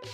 Hey!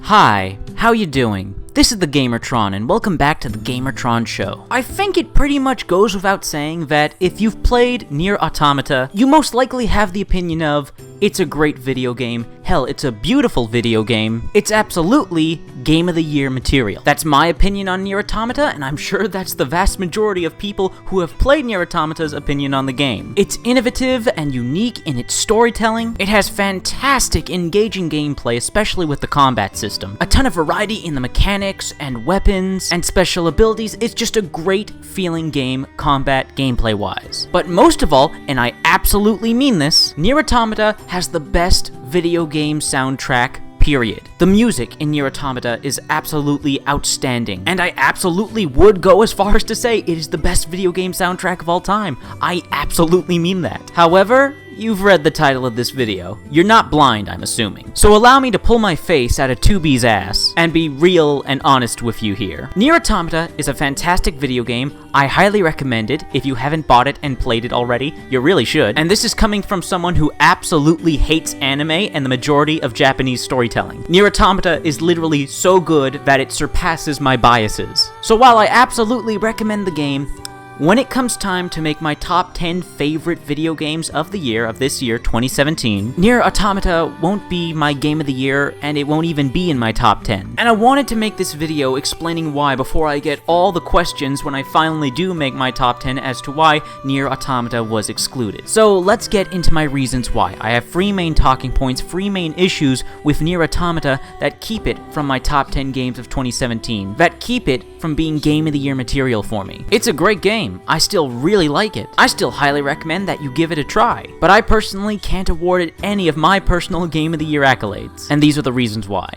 Hi! How you doing? This is the Gamertron, and welcome back to the Gamertron Show. I think it pretty much goes without saying that if you've played Nier Automata, you most likely have the opinion of, it's a great video game, hell, it's a beautiful video game, it's absolutely Game of the Year material. That's my opinion on Nier Automata, and I'm sure that's the vast majority of people who have played Nier Automata's opinion on the game. It's innovative and unique in its storytelling, it has fantastic engaging gameplay, especially with the combat system, a ton of variety in the mechanics and weapons and special abilities. It's just a great feeling game combat gameplay wise. But most of all, and I absolutely mean this, Nier Automata has the best video game soundtrack, period. The music in Nier Automata is absolutely outstanding, and I absolutely would go as far as to say it is the best video game soundtrack of all time. I absolutely mean that. However, you've read the title of this video. You're not blind, I'm assuming. So allow me to pull my face out of 2B's ass and be real and honest with you here. Nier Automata is a fantastic video game. I highly recommend it. If you haven't bought it and played it already, you really should. And this is coming from someone who absolutely hates anime and the majority of Japanese storytelling. Nier Automata is literally so good that it surpasses my biases. So while I absolutely recommend the game, when it comes time to make my top 10 favorite video games of the year, of this year, 2017, Nier Automata won't be my game of the year, and it won't even be in my top 10. And I wanted to make this video explaining why before I get all the questions when I finally do make my top 10 as to why Nier Automata was excluded. So let's get into my reasons why. I have 3 main talking points, 3 main issues with Nier Automata that keep it from my top 10 games of 2017, that keep it from being game of the year material for me. It's a great game. I still really like it. I still highly recommend that you give it a try. But I personally can't award it any of my personal Game of the Year accolades. And these are the reasons why.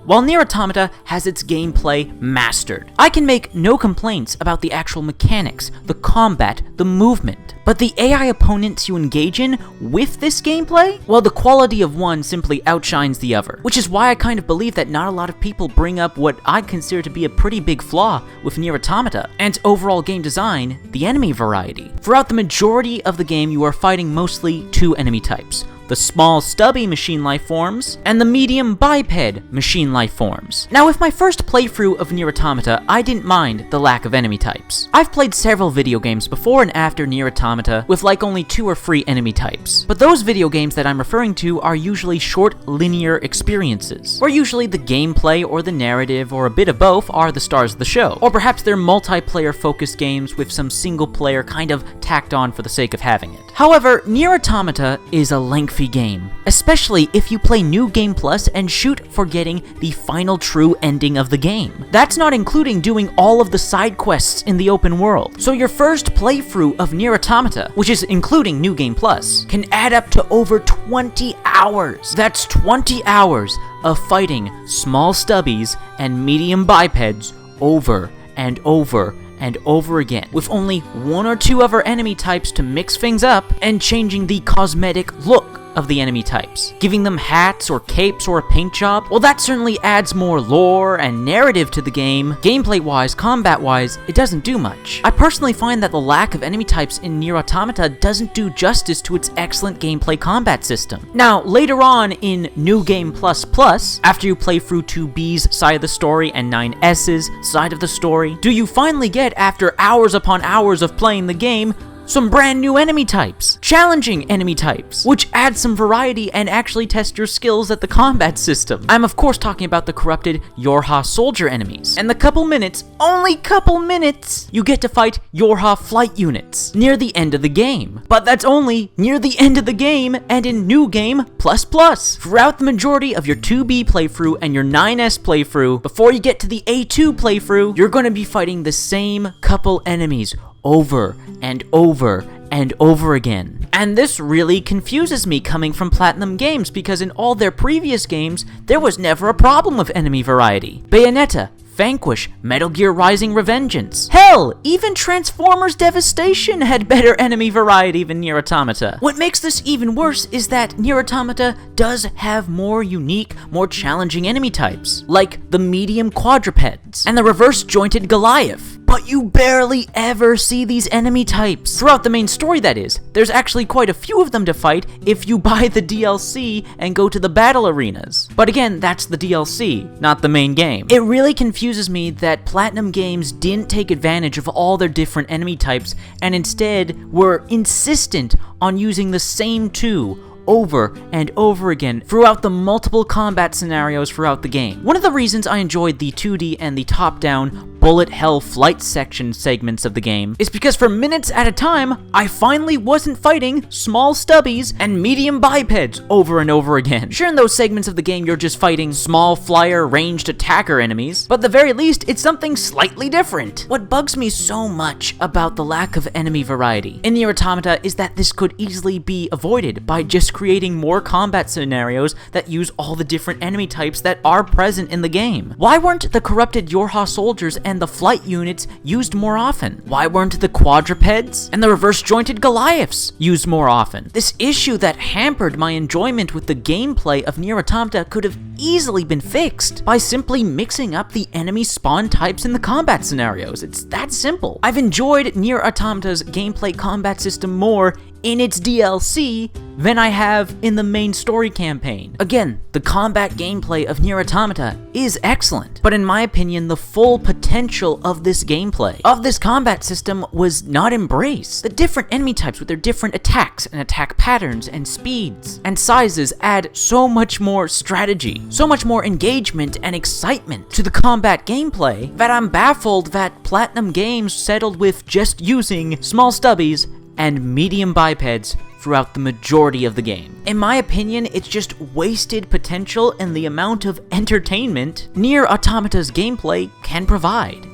While Nier Automata has its gameplay mastered, I can make no complaints about the actual mechanics, the combat, the movement. But the AI opponents you engage in with this gameplay? Well, the quality of one simply outshines the other, which is why I kind of believe that not a lot of people bring up what I consider to be a pretty big flaw with Nier Automata, and overall game design, the enemy variety. Throughout the majority of the game, you are fighting mostly 2 enemy types: the small stubby machine life forms, and the medium biped machine life forms. Now, with my first playthrough of Nier Automata, I didn't mind the lack of enemy types. I've played several video games before and after Nier Automata with like only 2 or 3 enemy types. But those video games that I'm referring to are usually short, linear experiences, where usually the gameplay or the narrative or a bit of both are the stars of the show. Or perhaps they're multiplayer focused games with some single player kind of tacked on for the sake of having it. However, Nier Automata is a lengthy game, especially if you play New Game Plus and shoot for getting the final true ending of the game. That's not including doing all of the side quests in the open world. So your first playthrough of Nier Automata, which is including New Game Plus, can add up to over 20 hours. That's 20 hours of fighting small stubbies and medium bipeds over and over and over again, with only 1 or 2 other enemy types to mix things up, and changing the cosmetic look of the enemy types, giving them hats or capes or a paint job. Well, that certainly adds more lore and narrative to the game. Gameplay-wise, combat-wise, it doesn't do much. I personally find that the lack of enemy types in Nier Automata doesn't do justice to its excellent gameplay combat system. Now, later on in New Game Plus Plus, after you play through 2B's side of the story and 9S's side of the story, do you finally get, after hours upon hours of playing the game, some brand new enemy types, challenging enemy types, which add some variety and actually test your skills at the combat system. I'm of course talking about the corrupted Yorha soldier enemies, and the couple minutes, only couple minutes, you get to fight Yorha flight units near the end of the game. But that's only near the end of the game and in New Game Plus Plus. Throughout the majority of your 2B playthrough and your 9S playthrough, before you get to the A2 playthrough, you're going to be fighting the same couple enemies over and over and over again. And this really confuses me coming from Platinum Games, because in all their previous games, there was never a problem with enemy variety. Bayonetta, Vanquish, Metal Gear Rising Revengeance. Hell, even Transformers Devastation had better enemy variety than Nier Automata. What makes this even worse is that Nier Automata does have more unique, more challenging enemy types, like the medium quadrupeds and the reverse-jointed Goliath. But you barely ever see these enemy types. Throughout the main story, that is. There's actually quite a few of them to fight if you buy the DLC and go to the battle arenas. But again, that's the DLC, not the main game. It really confuses me that Platinum Games didn't take advantage of all their different enemy types and instead were insistent on using the same two over and over again throughout the multiple combat scenarios throughout the game. One of the reasons I enjoyed the 2D and the top-down bullet hell flight section segments of the game is because for minutes at a time, I finally wasn't fighting small stubbies and medium bipeds over and over again. Sure, in those segments of the game, you're just fighting small flyer ranged attacker enemies, but at the very least, it's something slightly different. What bugs me so much about the lack of enemy variety in Nier Automata is that this could easily be avoided by just creating more combat scenarios that use all the different enemy types that are present in the game. Why weren't the corrupted Yorha soldiers and the flight units used more often? Why weren't the quadrupeds and the reverse-jointed Goliaths used more often? This issue that hampered my enjoyment with the gameplay of Nier Automata could have easily been fixed by simply mixing up the enemy spawn types in the combat scenarios. It's that simple. I've enjoyed Nier Automata's gameplay combat system more in its DLC than I have in the main story campaign. Again, the combat gameplay of Nier Automata is excellent, but in my opinion, the full potential of this gameplay, of this combat system, was not embraced. The different enemy types with their different attacks and attack patterns and speeds and sizes add so much more strategy, so much more engagement and excitement to the combat gameplay that I'm baffled that Platinum Games settled with just using small stubbies and medium bipeds throughout the majority of the game. In my opinion, it's just wasted potential in the amount of entertainment Nier Automata's gameplay can provide.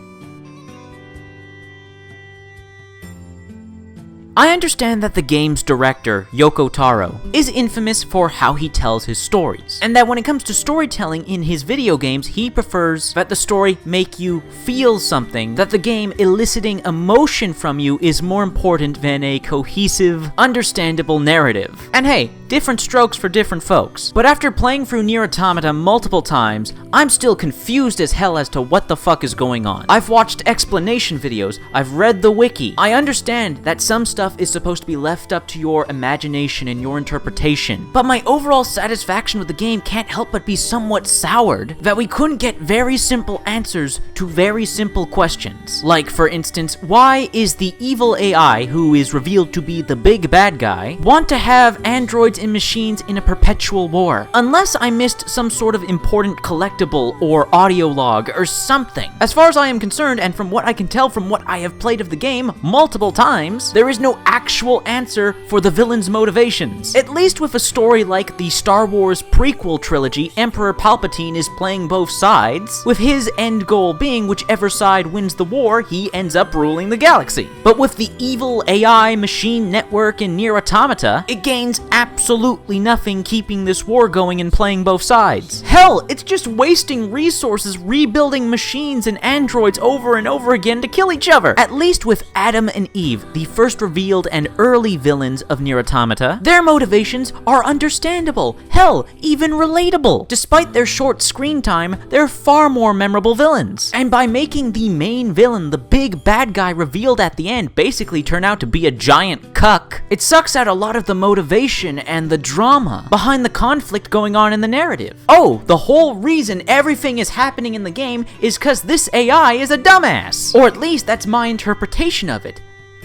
I understand that the game's director, Yoko Taro, is infamous for how he tells his stories, and that when it comes to storytelling in his video games, he prefers that the story make you feel something, that the game eliciting emotion from you is more important than a cohesive, understandable narrative. And hey, different strokes for different folks. But after playing through Nier Automata multiple times, I'm still confused as hell as to what the fuck is going on. I've watched explanation videos, I've read the wiki. I understand that some stuff is supposed to be left up to your imagination and your interpretation, but my overall satisfaction with the game can't help but be somewhat soured that we couldn't get very simple answers to very simple questions. Like, for instance, why is the evil AI, who is revealed to be the big bad guy, want to have androids and machines in a perpetual war? Unless I missed some sort of important collectible or audio log or something. As far as I am concerned, and from what I can tell from what I have played of the game multiple times, there is no actual answer for the villain's motivations. At least with a story like the Star Wars prequel trilogy, Emperor Palpatine is playing both sides, with his end goal being whichever side wins the war, he ends up ruling the galaxy. But with the evil AI machine network in Nier Automata, it gains absolutely nothing keeping this war going and playing both sides. Hell, it's just wasting resources rebuilding machines and androids over and over again to kill each other. At least with Adam and Eve, the first revealed and early villains of Nier Automata, their motivations are understandable, hell, even relatable. Despite their short screen time, they're far more memorable villains. And by making the main villain, the big bad guy revealed at the end, basically turn out to be a giant cuck, it sucks out a lot of the motivation and the drama behind the conflict going on in the narrative. Oh, the whole reason everything is happening in the game is because this AI is a dumbass. Or at least that's my interpretation of it.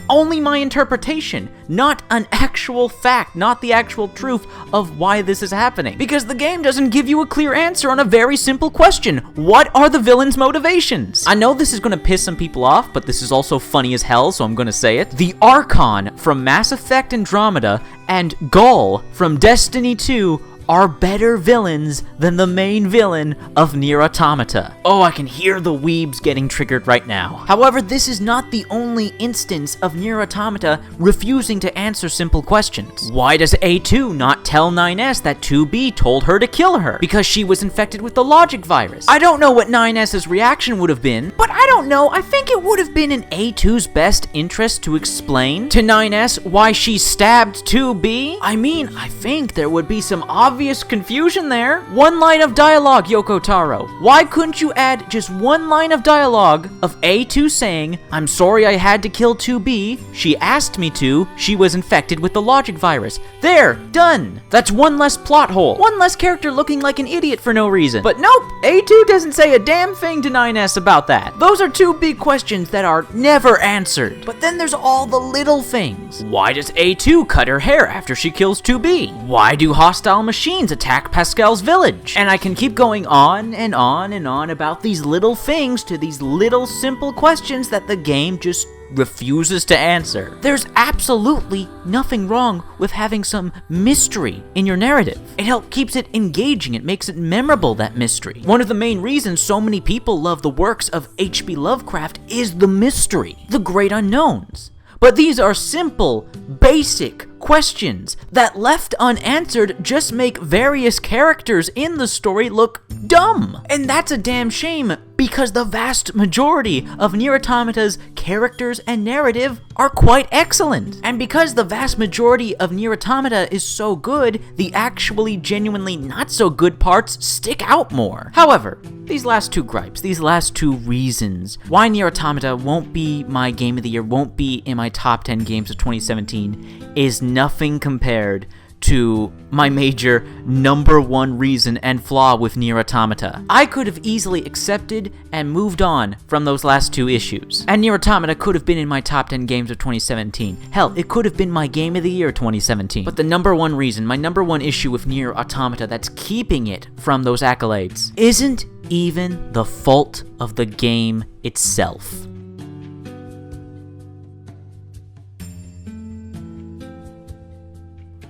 Only my interpretation, not an actual fact, not the actual truth of why this is happening. Because the game doesn't give you a clear answer on a very simple question. What are the villain's motivations? I know this is gonna piss some people off, but this is also funny as hell, so I'm gonna say it. The Archon from Mass Effect Andromeda and Gaul from Destiny 2 are better villains than the main villain of Nier Automata. Oh, I can hear the weebs getting triggered right now. However, this is not the only instance of Nier Automata refusing to answer simple questions. Why does A2 not tell 9S that 2B told her to kill her because she was infected with the logic virus? I don't know what 9S's reaction would have been, but I don't know, I think it would have been in A2's best interest to explain to 9S why she stabbed 2B. I mean, I think there would be some obvious confusion there. One line of dialogue, Yoko Taro. Why couldn't you add just one line of dialogue of A2 saying, "I'm sorry I had to kill 2B, she asked me to, she was infected with the logic virus." There, done. That's one less plot hole. One less character looking like an idiot for no reason. But nope, A2 doesn't say a damn thing to 9S about that. Those are two big questions that are never answered. But then there's all the little things. Why does A2 cut her hair after she kills 2B? Why do hostile machines attack Pascal's village? And I can keep going on and on and on about these little things to these little simple questions that the game just refuses to answer. There's absolutely nothing wrong with having some mystery in your narrative. It keeps it engaging, it makes it memorable, that mystery. One of the main reasons so many people love the works of H.P. Lovecraft is the mystery, the great unknowns. But these are simple, basic questions that, left unanswered, just make various characters in the story look dumb. And that's a damn shame, because the vast majority of Nier Automata's characters and narrative are quite excellent. And because the vast majority of Nier Automata is so good, the actually genuinely not so good parts stick out more. However, these last two gripes, these last two reasons why Nier Automata won't be my game of the year, won't be in my top 10 games of 2017, is nothing compared to my major number one reason and flaw with Nier Automata. I could have easily accepted and moved on from those last two issues, and Nier Automata could have been in my top 10 games of 2017. Hell, it could have been my game of the year 2017. But the number one reason, my number one issue with Nier Automata that's keeping it from those accolades, isn't even the fault of the game itself.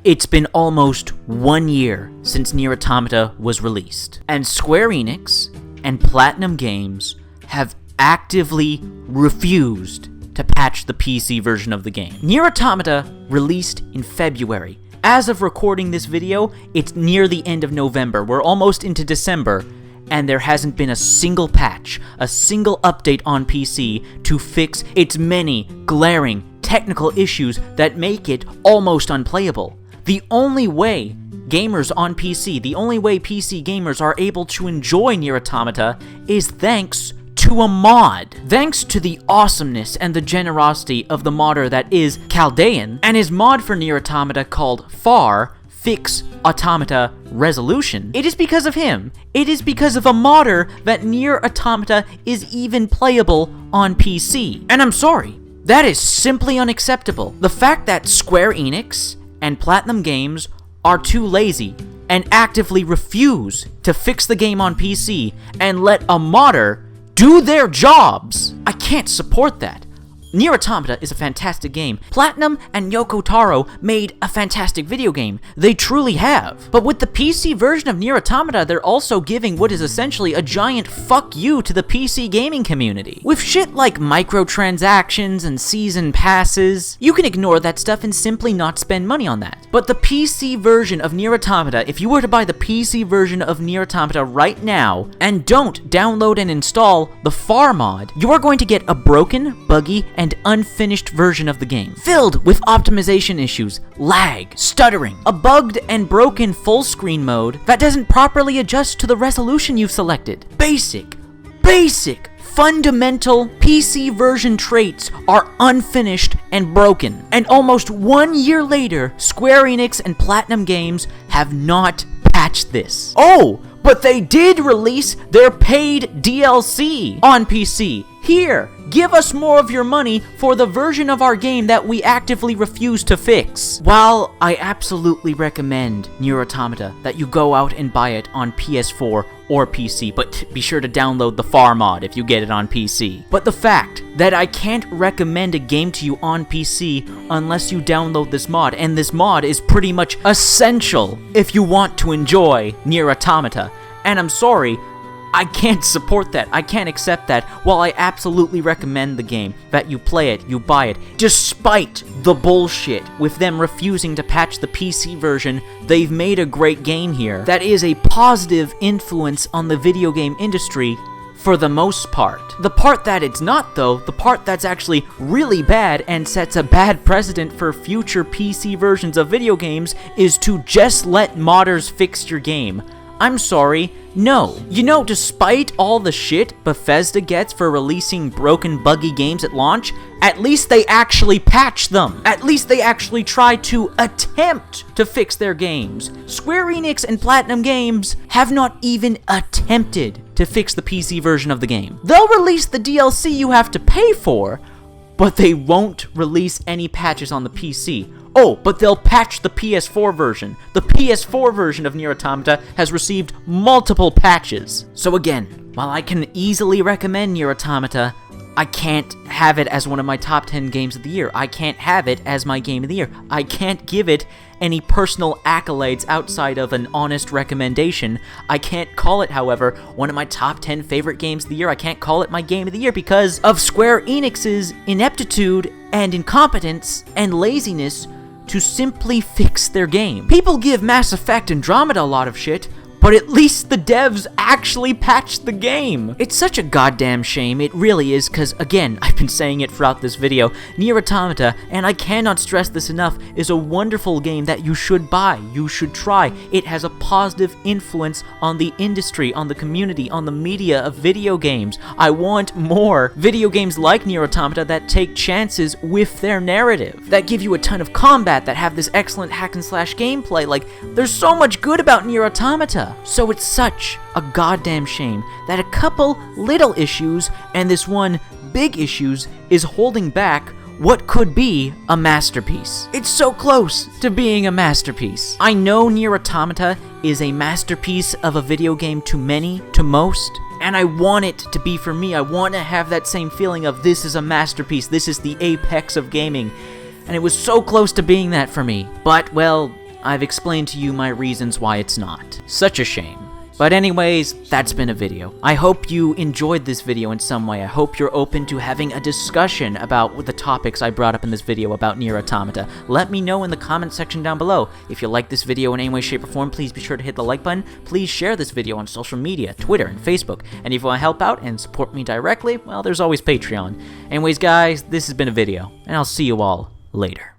It's been almost 1 year since Nier Automata was released, and Square Enix and Platinum Games have actively refused to patch the PC version of the game. Nier Automata released in February. As of recording this video, it's near the end of November. We're almost into December, and there hasn't been a single patch, a single update on PC to fix its many glaring technical issues that make it almost unplayable. The only way gamers on PC, the only way PC gamers are able to enjoy Nier Automata is thanks to a mod. Thanks to the awesomeness and the generosity of the modder that is Chaldean, and his mod for Nier Automata called Fix Automata Resolution, it is because of him. It is because of a modder that Nier Automata is even playable on PC. And I'm sorry, that is simply unacceptable. The fact that Square Enix and Platinum Games are too lazy and actively refuse to fix the game on PC and let a modder do their jobs, I can't support that. Nier Automata is a fantastic game. Platinum and Yoko Taro made a fantastic video game. They truly have. But with the PC version of Nier Automata, they're also giving what is essentially a giant fuck you to the PC gaming community. With shit like microtransactions and season passes, you can ignore that stuff and simply not spend money on that. But the PC version of Nier Automata, if you were to buy the PC version of Nier Automata right now, and don't download and install the FAR mod, you are going to get a broken, buggy, and unfinished version of the game, filled with optimization issues, lag, stuttering, a bugged and broken full screen mode that doesn't properly adjust to the resolution you've selected. Basic, fundamental PC version traits are unfinished and broken. And almost 1 year later, Square Enix and Platinum Games have not patched this. Oh, but they did release their paid DLC on PC. Here, give us more of your money for the version of our game that we actively refuse to fix. While I absolutely recommend Nier Automata that you go out and buy it on PS4 or PC, but be sure to download the FAR mod if you get it on PC. But the fact that I can't recommend a game to you on PC unless you download this mod, and this mod is pretty much essential if you want to enjoy Nier Automata. And I'm sorry, I can't support that. I can't accept that. While I absolutely recommend the game, that you play it, you buy it, despite the bullshit with them refusing to patch the PC version, they've made a great game here that is a positive influence on the video game industry for the most part. The part that it's not, though, the part that's actually really bad and sets a bad precedent for future PC versions of video games, is to just let modders fix your game. I'm sorry, no. You know, despite all the shit Bethesda gets for releasing broken, buggy games at launch, at least they actually patch them. At least they actually try to attempt to fix their games. Square Enix and Platinum Games have not even attempted to fix the PC version of the game. They'll release the DLC you have to pay for, but they won't release any patches on the PC. Oh, but they'll patch the PS4 version. The PS4 version of Nier Automata has received multiple patches. So again, while I can easily recommend Nier Automata, I can't have it as one of my top 10 games of the year. I can't have it as my game of the year. I can't give it any personal accolades outside of an honest recommendation. I can't call it, however, one of my top 10 favorite games of the year. I can't call it my game of the year because of Square Enix's ineptitude and incompetence and laziness to simply fix their game. People give Mass Effect Andromeda a lot of shit, but at least the devs actually patched the game. It's such a goddamn shame, it really is, because again, I've been saying it throughout this video, Nier Automata, and I cannot stress this enough, is a wonderful game that you should buy, you should try. It has a positive influence on the industry, on the community, on the media of video games. I want more video games like Nier Automata that take chances with their narrative, that give you a ton of combat, that have this excellent hack and slash gameplay. Like, there's so much good about Nier Automata. So it's such a goddamn shame that a couple little issues and this one big issues is holding back what could be a masterpiece. It's so close to being a masterpiece. I know Nier Automata is a masterpiece of a video game to many, to most, and I want it to be for me. I want to have that same feeling of this is a masterpiece, this is the apex of gaming, and it was so close to being that for me. But, well, I've explained to you my reasons why it's not. Such a shame. But anyways, that's been a video. I hope you enjoyed this video in some way. I hope you're open to having a discussion about the topics I brought up in this video about Nier Automata. Let me know in the comment section down below. If you like this video in any way, shape, or form, please be sure to hit the like button. Please share this video on social media, Twitter, and Facebook. And if you want to help out and support me directly, well, there's always Patreon. Anyways, guys, this has been a video, and I'll see you all later.